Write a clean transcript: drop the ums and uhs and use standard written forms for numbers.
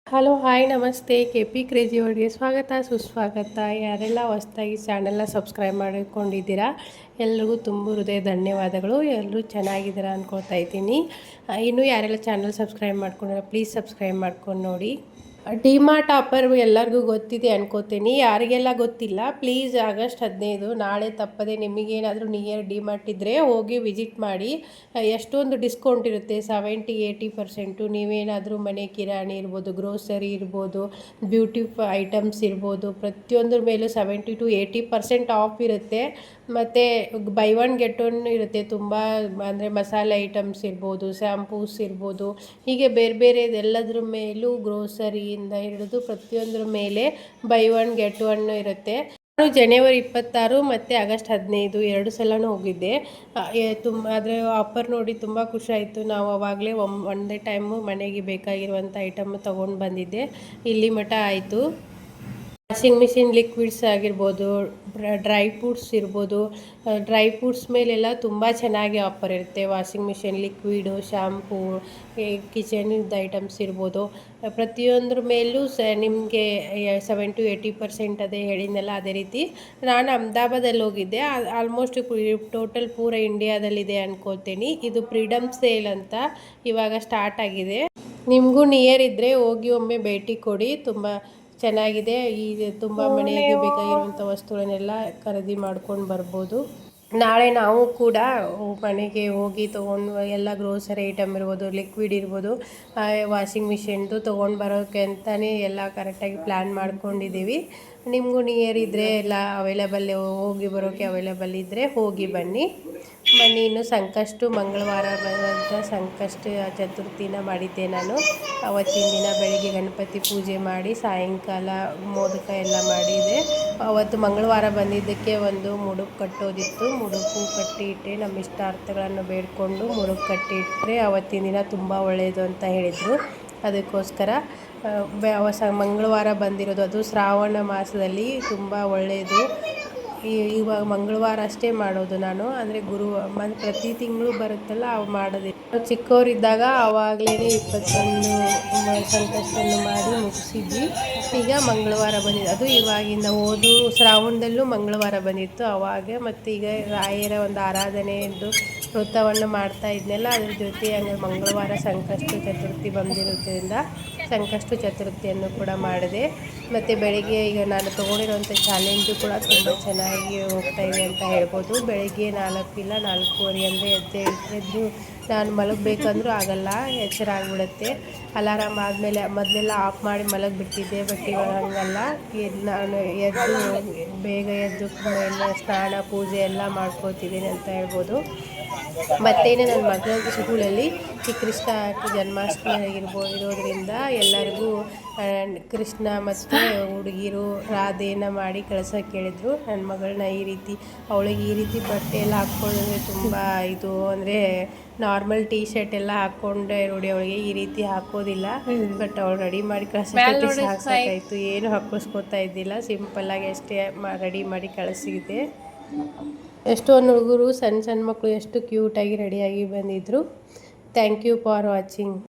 Hello hi ನಮಸ್ತೆ K P crazy ವರ್ಡ್ಗೆ ಸ್ವಾಗತ ಸುಸ್ವಾಗತ. ಯಾರೆಲ್ಲ ಹೊಸದಾಗಿ ಚಾನಲ್ನ ಸಬ್ಸ್ಕ್ರೈಬ್ ಮಾಡಿಕೊಂಡಿದ್ದೀರಾ ಎಲ್ರಿಗೂ ತುಂಬ ಹೃದಯ ಧನ್ಯವಾದಗಳು. ಎಲ್ಲರೂ ಚೆನ್ನಾಗಿದ್ದೀರಾ ಅಂದ್ಕೊಳ್ತಾ ಇದ್ದೀನಿ. ಇನ್ನೂ ಯಾರೆಲ್ಲ ಚಾನಲ್ ಸಬ್ಸ್ಕ್ರೈಬ್ ಮಾಡ್ಕೊಂಡಿರೋ ಪ್ಲೀಸ್ ಸಬ್ಸ್ಕ್ರೈಬ್ ಮಾಡ್ಕೊಂಡು ನೋಡಿ. ಡಿಮಾರ್ಟ್ ಆಫರ್ ಎಲ್ಲರಿಗೂ ಗೊತ್ತಿದೆ ಅನ್ಕೋತೀನಿ. ಯಾರಿಗೆಲ್ಲ ಗೊತ್ತಿಲ್ಲ ಪ್ಲೀಸ್ ಆಗಸ್ಟ್ 15 ನಾಳೆ ತಪ್ಪದೆ ನಿಮಗೇನಾದರೂ ನಿಯರ್ ಡಿಮಾರ್ಟ್ ಇದ್ದರೆ ಹೋಗಿ ವಿಸಿಟ್ ಮಾಡಿ. ಎಷ್ಟೊಂದು ಡಿಸ್ಕೌಂಟ್ ಇರುತ್ತೆ, 70-80%. ನೀವೇನಾದರೂ ಮನೆ ಕಿರಾಣಿ ಇರ್ಬೋದು, ಗ್ರೋಸರಿ ಇರ್ಬೋದು, ಬ್ಯೂಟಿ ಐಟಮ್ಸ್ ಇರ್ಬೋದು, ಪ್ರತಿಯೊಂದ್ರ ಮೇಲೂ 70-80% ಆಫ್ ಇರುತ್ತೆ. ಮತ್ತು ಬೈ ಒನ್ ಗೆಟ್ ಒನ್ ಇರುತ್ತೆ. ತುಂಬ ಅಂದರೆ ಮಸಾಲೆ ಐಟಮ್ಸ್ ಇರ್ಬೋದು, ಶ್ಯಾಂಪೂಸ್ ಇರ್ಬೋದು, ಹೀಗೆ ಬೇರೆ ಬೇರೆ ಎಲ್ಲದ್ರ ಮೇಲೂ ಗ್ರೋಸರಿಯಿಂದ ಹಿಡಿದು ಪ್ರತಿಯೊಂದ್ರ ಮೇಲೆ ಬೈ ಒನ್ ಗೆಟ್ ಒನ್ ಇರುತ್ತೆ. ನಾನು ಜನವರಿ 26 ಮತ್ತು ಆಗಸ್ಟ್ 15 2 ಸಲನೂ ಹೋಗಿದ್ದೆ. ತುಂಬ ಆದರೆ ಆಫರ್ ನೋಡಿ ತುಂಬ ಖುಷಿ ಆಯಿತು. ನಾವು ಆವಾಗಲೇ ಒಂದೇ ಟೈಮು ಮನೆಗೆ ಬೇಕಾಗಿರುವಂಥ ಐಟಮ್ ತೊಗೊಂಡು ಬಂದಿದ್ದೆ. ಇಲ್ಲಿ ಮಠ ಆಯಿತು. ವಾಷಿಂಗ್ ಮಿಷಿನ್ ಲಿಕ್ವಿಡ್ಸ್ ಆಗಿರ್ಬೋದು, ಡ್ರೈ ಫ್ರೂಟ್ಸ್ ಇರ್ಬೋದು, ಡ್ರೈ ಫ್ರೂಟ್ಸ್ ಮೇಲೆಲ್ಲ ತುಂಬ ಚೆನ್ನಾಗಿ ಆಫರ್ ಇರುತ್ತೆ. ವಾಷಿಂಗ್ ಮಿಷಿನ್ ಲಿಕ್ವಿಡು, ಶ್ಯಾಂಪೂ, ಕಿಚನಿಂದ ಐಟಮ್ಸ್ ಇರ್ಬೋದು, ಪ್ರತಿಯೊಂದ್ರ ಮೇಲೂ ನಿಮಗೆ 70-80% ಅದೇ ಹೇಳಿದ್ನಲ್ಲ, ಅದೇ ರೀತಿ. ನಾನು ಅಹಮದಾಬಾದಲ್ಲಿ ಹೋಗಿದ್ದೆ. ಆಲ್ಮೋಸ್ಟ್ ಟೋಟಲ್ ಪೂರ ಇಂಡಿಯಾದಲ್ಲಿದೆ ಅನ್ಕೋತೀನಿ. ಇದು ಫ್ರೀಡಮ್ ಸೇಲ್ ಅಂತ ಇವಾಗ ಸ್ಟಾರ್ಟ್ ಆಗಿದೆ. ನಿಮಗೂ ನಿಯರ್ ಇದ್ದರೆ ಹೋಗಿ ಒಮ್ಮೆ ಭೇಟಿ ಕೊಡಿ. ತುಂಬ ಚೆನ್ನಾಗಿದೆ. ತುಂಬ ಮನೆಗೆ ಬೇಕಾಗಿರುವಂಥ ವಸ್ತುಗಳನ್ನೆಲ್ಲ ಖರೀದಿ ಮಾಡ್ಕೊಂಡು ಬರ್ಬೋದು. ನಾಳೆ ನಾವು ಕೂಡ ಮನೆಗೆ ಹೋಗಿ ತೊಗೊಂಡು ಎಲ್ಲ ಗ್ರೋಸರಿ ಐಟಮ್ ಇರ್ಬೋದು, ಲಿಕ್ವಿಡ್ ಇರ್ಬೋದು, ವಾಷಿಂಗ್ ಮಿಷಿನ್ದು ತೊಗೊಂಡು ಬರೋಕ್ಕೆ ಅಂತಲೇ ಎಲ್ಲ ಕರೆಕ್ಟಾಗಿ ಪ್ಲ್ಯಾನ್ ಮಾಡ್ಕೊಂಡಿದ್ದೀವಿ. ನಿಮಗೂ ನಿಯರ್ ಇದ್ದರೆ ಎಲ್ಲ ಅವೈಲೇಬಲ್, ಹೋಗಿ ಬರೋಕ್ಕೆ ಅವೈಲೇಬಲ್ ಇದ್ದರೆ ಹೋಗಿ ಬನ್ನಿ. ಇನ್ನು ಮಂಗಳವಾರ ಬಂದಂಥ ಸಂಕಷ್ಟ ಚತುರ್ಥಿನ ಮಾಡಿದ್ದೆ ನಾನು. ಅವತ್ತಿನ ದಿನ ಬೆಳಿಗ್ಗೆ ಗಣಪತಿ ಪೂಜೆ ಮಾಡಿ ಸಾಯಂಕಾಲ ಮೋದಕ ಎಲ್ಲ ಮಾಡಿದೆ. ಅವತ್ತು ಮಂಗಳವಾರ ಬಂದಿದ್ದಕ್ಕೆ ಒಂದು ಮುಡುಪು ಕಟ್ಟೋದಿತ್ತು. ಮುಡುಪು ಕಟ್ಟಿ ಇಟ್ಟರೆ ನಮ್ಮ ಇಷ್ಟಾರ್ಥಗಳನ್ನು ಬೇಡಿಕೊಂಡು ಮುಡುಪು ಕಟ್ಟಿ ಇಟ್ಟರೆ ಅವತ್ತಿನ ದಿನ ತುಂಬ ಒಳ್ಳೆಯದು ಅಂತ ಹೇಳಿದರು. ಅದಕ್ಕೋಸ್ಕರ ಮಂಗಳವಾರ ಬಂದಿರೋದು, ಅದು ಶ್ರಾವಣ ಮಾಸದಲ್ಲಿ ತುಂಬ ಒಳ್ಳೆಯದು. ಇವಾಗ ಮಂಗಳವಾರ ಅಷ್ಟೇ ಮಾಡೋದು ನಾನು. ಅಂದರೆ ಪ್ರತಿ ತಿಂಗಳು ಬರುತ್ತಲ್ಲ ಅವು ಮಾಡೋದಿಲ್ಲ. ಚಿಕ್ಕವರಿದ್ದಾಗ ಆವಾಗಲೇ 21 ಸಂಕಷ್ಟನ್ನು ಮಾಡಿ ಮುಗಿಸಿದ್ವಿ. ಈಗ ಮಂಗಳವಾರ ಬಂದಿದ್ದು, ಅದು ಇವಾಗಿಂದ ಓದು ಶ್ರಾವಣದಲ್ಲೂ ಮಂಗಳವಾರ ಬಂದಿತ್ತು ಆವಾಗ. ಮತ್ತು ಈಗ ರಾಯರ ಒಂದು ಆರಾಧನೆಯದ್ದು ವ್ರತವನ್ನು ಮಾಡ್ತಾ ಇದ್ನಲ್ಲ, ಅದ್ರ ಜೊತೆ ಹಂಗೆ ಮಂಗಳವಾರ ಸಂಕಷ್ಟ ಚತುರ್ಥಿ ಬಂದಿರೋದ್ರಿಂದ ಸಂಕಷ್ಟ ಚತುರ್ಥಿಯನ್ನು ಕೂಡ ಮಾಡಿದೆ. ಮತ್ತು ಬೆಳಗ್ಗೆ ಈಗ ನಾನು ತೊಗೊಂಡಿರೋಂಥ ಚಾಲೆಂಜು ಕೂಡ ತುಂಬ ಚೆನ್ನಾಗಿ ಹೋಗ್ತಾಯಿದೆ ಅಂತ ಹೇಳ್ಬೋದು. ಬೆಳಗ್ಗೆ 4 ಇಲ್ಲ 4:15 ಅಂದರೆ ಎದ್ದು ನಾನು ಮಲಗಬೇಕಂದ್ರೂ ಆಗಲ್ಲ, ಎಚ್ಚರ ಆಗಿಬಿಡುತ್ತೆ. ಅಲಾರಾಮ್ ಆದಮೇಲೆ ಮೊದಲೆಲ್ಲ ಆಫ್ ಮಾಡಿ ಮಲಗಿಬಿಡ್ತಿದ್ದೆ. ಬಟ್ ಇವಾಗ ಹಂಗಲ್ಲ, ನಾನು ಎದ್ದು ಬೇಗ ಎದ್ದು ಎಲ್ಲ ಸ್ನಾನ ಪೂಜೆ ಎಲ್ಲ ಮಾಡ್ಕೋತಿದ್ದೀನಿ ಅಂತ ಹೇಳ್ಬೋದು. ಮತ್ತೇನು, ನನ್ನ ಮಗಳ ಸ್ಕೂಲಲ್ಲಿ ಈ ಕೃಷ್ಣ ಜನ್ಮಾಷ್ಟಮಿ ಇರೋದ್ರಿಂದ ಎಲ್ಲರಿಗೂ ಕೃಷ್ಣ ಮತ್ತು ಹುಡುಗಿರು ರಾಧೆನ ಮಾಡಿ ಕಳ್ಸೋಕೆ ಹೇಳಿದ್ರು. ನನ್ನ ಮಗಳನ್ನ ಈ ರೀತಿ, ಅವಳಿಗೆ ಈ ರೀತಿ ಬಟ್ಟೆ ಎಲ್ಲ ಹಾಕ್ಕೊಳ್ಳೋದ್ರೆ ತುಂಬ ಇದು, ಅಂದರೆ ನಾರ್ಮಲ್ ಟೀ ಶರ್ಟ್ ಎಲ್ಲ ಹಾಕ್ಕೊಂಡೆ ನೋಡಿ, ಅವಳಿಗೆ ಈ ರೀತಿ ಹಾಕೋದಿಲ್ಲ. ಬಟ್ ಅವಳು ರೆಡಿ ಮಾಡಿ ಕಳ್ಸೋಕ್ಕೆ ಸಾಕಾಯಿತು. ಏನು ಹಾಕಿಸ್ಕೊತಾ ಇದ್ದಿಲ್ಲ, ಸಿಂಪಲ್ಲಾಗಿ ಅಷ್ಟೇ ರೆಡಿ ಮಾಡಿ ಕಳಿಸಿದ್ದೆ. ಎಷ್ಟೊಂದು ಹುಡುಗರು ಸಣ್ಣ ಮಕ್ಕಳು ಎಷ್ಟು ಕ್ಯೂಟಾಗಿ ರೆಡಿಯಾಗಿ ಬಂದಿದ್ದರು. Thank you for watching.